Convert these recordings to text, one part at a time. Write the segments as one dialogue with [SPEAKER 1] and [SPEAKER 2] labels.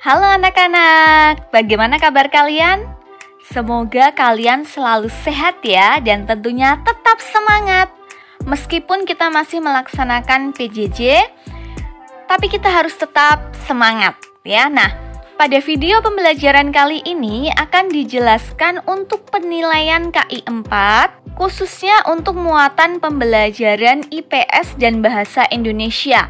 [SPEAKER 1] Halo anak-anak, bagaimana kabar kalian? Semoga kalian selalu sehat ya dan tentunya tetap semangat. Meskipun kita masih melaksanakan PJJ, tapi kita harus tetap semangat ya. Nah, pada video pembelajaran kali ini akan dijelaskan untuk penilaian KI 4, khususnya untuk muatan pembelajaran IPS dan Bahasa Indonesia,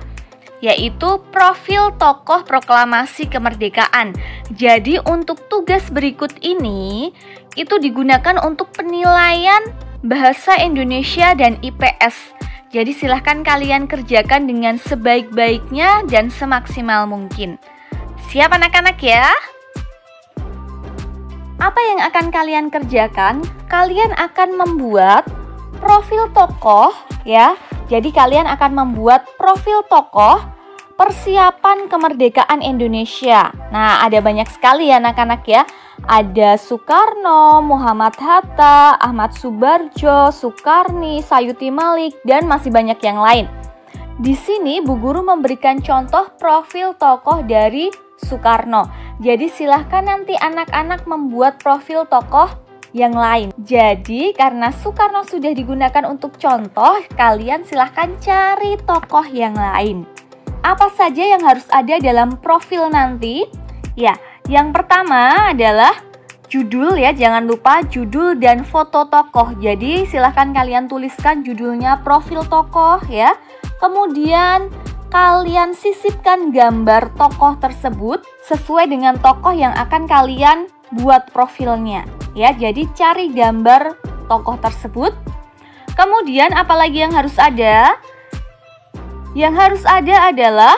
[SPEAKER 1] yaitu profil tokoh proklamasi kemerdekaan. Jadi untuk tugas berikut ini, itu digunakan untuk penilaian Bahasa Indonesia dan IPS. Jadi silahkan kalian kerjakan dengan sebaik-baiknya dan semaksimal mungkin. Siap anak-anak ya? Apa yang akan kalian kerjakan? Kalian akan membuat profil tokoh ya. Jadi kalian akan membuat profil tokoh persiapan kemerdekaan Indonesia. Nah, ada banyak sekali ya anak-anak ya. Ada Soekarno, Muhammad Hatta, Ahmad Subarjo, Sukarni, Sayuti Malik, dan masih banyak yang lain. Di sini Bu Guru memberikan contoh profil tokoh dari Soekarno. Jadi silahkan nanti anak-anak membuat profil tokoh yang lain. Jadi karena Soekarno sudah digunakan untuk contoh, kalian silahkan cari tokoh yang lain. Apa saja yang harus ada dalam profil nanti? Ya, yang pertama adalah judul ya, jangan lupa judul dan foto tokoh. Jadi silahkan kalian tuliskan judulnya profil tokoh ya. Kemudian kalian sisipkan gambar tokoh tersebut sesuai dengan tokoh yang akan kalian buat profilnya ya. Jadi cari gambar tokoh tersebut. Kemudian apalagi yang harus ada? Yang harus ada adalah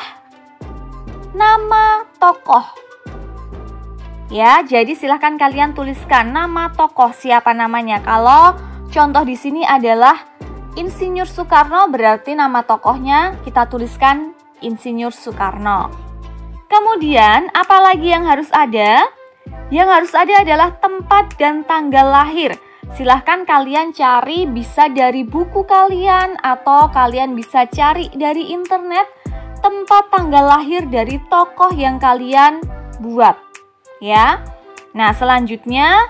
[SPEAKER 1] nama tokoh. Ya, jadi silahkan kalian tuliskan nama tokoh, siapa namanya. Kalau contoh di sini adalah Insinyur Soekarno, berarti nama tokohnya kita tuliskan Insinyur Soekarno. Kemudian, apalagi yang harus ada? Yang harus ada adalah tempat dan tanggal lahir. Silahkan kalian cari, bisa dari buku kalian atau kalian bisa cari dari internet tempat tanggal lahir dari tokoh yang kalian buat ya. Nah, selanjutnya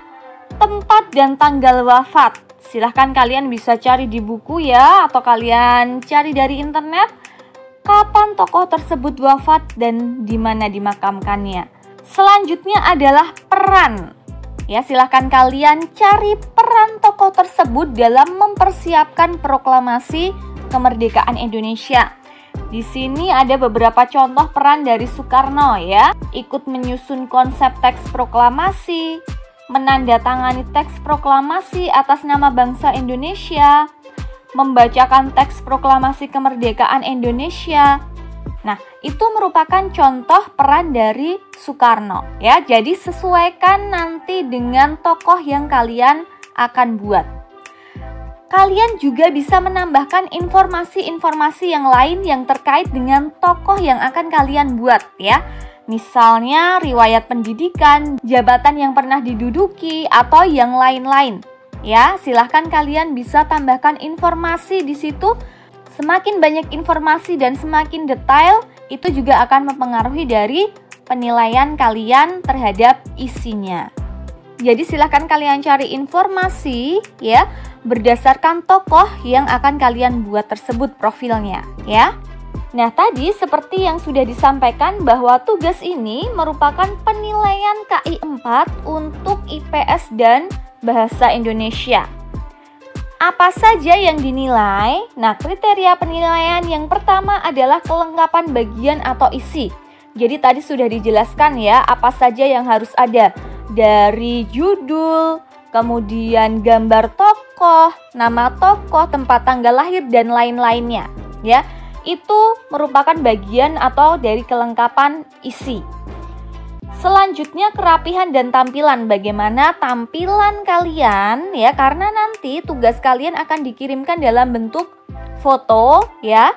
[SPEAKER 1] tempat dan tanggal wafat. Silahkan kalian bisa cari di buku ya, atau kalian cari dari internet kapan tokoh tersebut wafat dan di mana dimakamkannya. Selanjutnya adalah peran. Ya, silahkan kalian cari peran tokoh tersebut dalam mempersiapkan proklamasi kemerdekaan Indonesia. Di sini ada beberapa contoh peran dari Soekarno ya. Ikut menyusun konsep teks proklamasi, menandatangani teks proklamasi atas nama bangsa Indonesia, membacakan teks proklamasi kemerdekaan Indonesia. Nah, itu merupakan contoh peran dari Soekarno ya. Jadi sesuaikan nanti dengan tokoh yang kalian akan buat. Kalian juga bisa menambahkan informasi-informasi yang lain yang terkait dengan tokoh yang akan kalian buat ya. Misalnya riwayat pendidikan, jabatan yang pernah diduduki, atau yang lain-lain. Ya, silahkan kalian bisa tambahkan informasi di situ. Semakin banyak informasi dan semakin detail, itu juga akan mempengaruhi dari penilaian kalian terhadap isinya. Jadi silahkan kalian cari informasi ya berdasarkan tokoh yang akan kalian buat tersebut profilnya ya. Nah, tadi seperti yang sudah disampaikan bahwa tugas ini merupakan penilaian KI 4 untuk IPS dan Bahasa Indonesia. Apa saja yang dinilai? Nah, kriteria penilaian yang pertama adalah kelengkapan bagian atau isi. Jadi tadi sudah dijelaskan ya, apa saja yang harus ada. Dari judul, kemudian gambar tokoh, nama tokoh, tempat tanggal lahir, dan lain-lainnya. Ya, itu merupakan bagian atau dari kelengkapan isi. Selanjutnya kerapihan dan tampilan. Bagaimana tampilan kalian ya, karena nanti tugas kalian akan dikirimkan dalam bentuk foto ya.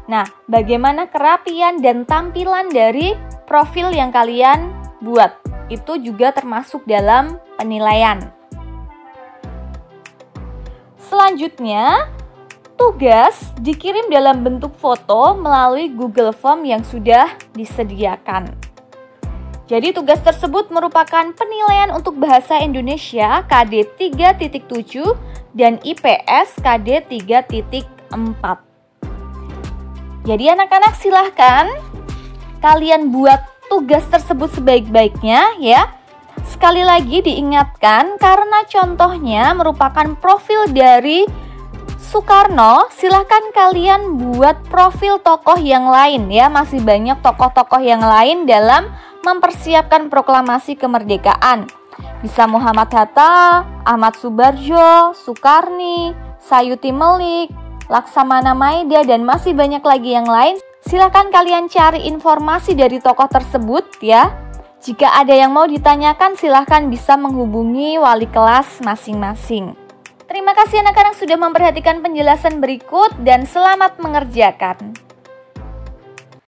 [SPEAKER 1] Nah, bagaimana kerapihan dan tampilan dari profil yang kalian buat? Itu juga termasuk dalam penilaian. Selanjutnya, tugas dikirim dalam bentuk foto melalui Google Form yang sudah disediakan. Jadi tugas tersebut merupakan penilaian untuk Bahasa Indonesia KD 3.7 dan IPS KD 3.4. Jadi anak-anak silahkan kalian buat tugas tersebut sebaik-baiknya ya. Sekali lagi diingatkan karena contohnya merupakan profil dari Soekarno, silahkan kalian buat profil tokoh yang lain ya. Masih banyak tokoh-tokoh yang lain dalam mempersiapkan proklamasi kemerdekaan. Bisa Muhammad Hatta, Ahmad Subarjo, Soekarni, Sayuti Melik, Laksamana Maida, dan masih banyak lagi yang lain. Silahkan kalian cari informasi dari tokoh tersebut ya. Jika ada yang mau ditanyakan, silahkan bisa menghubungi wali kelas masing-masing. Terima kasih anak-anak sudah memperhatikan penjelasan berikut dan selamat mengerjakan.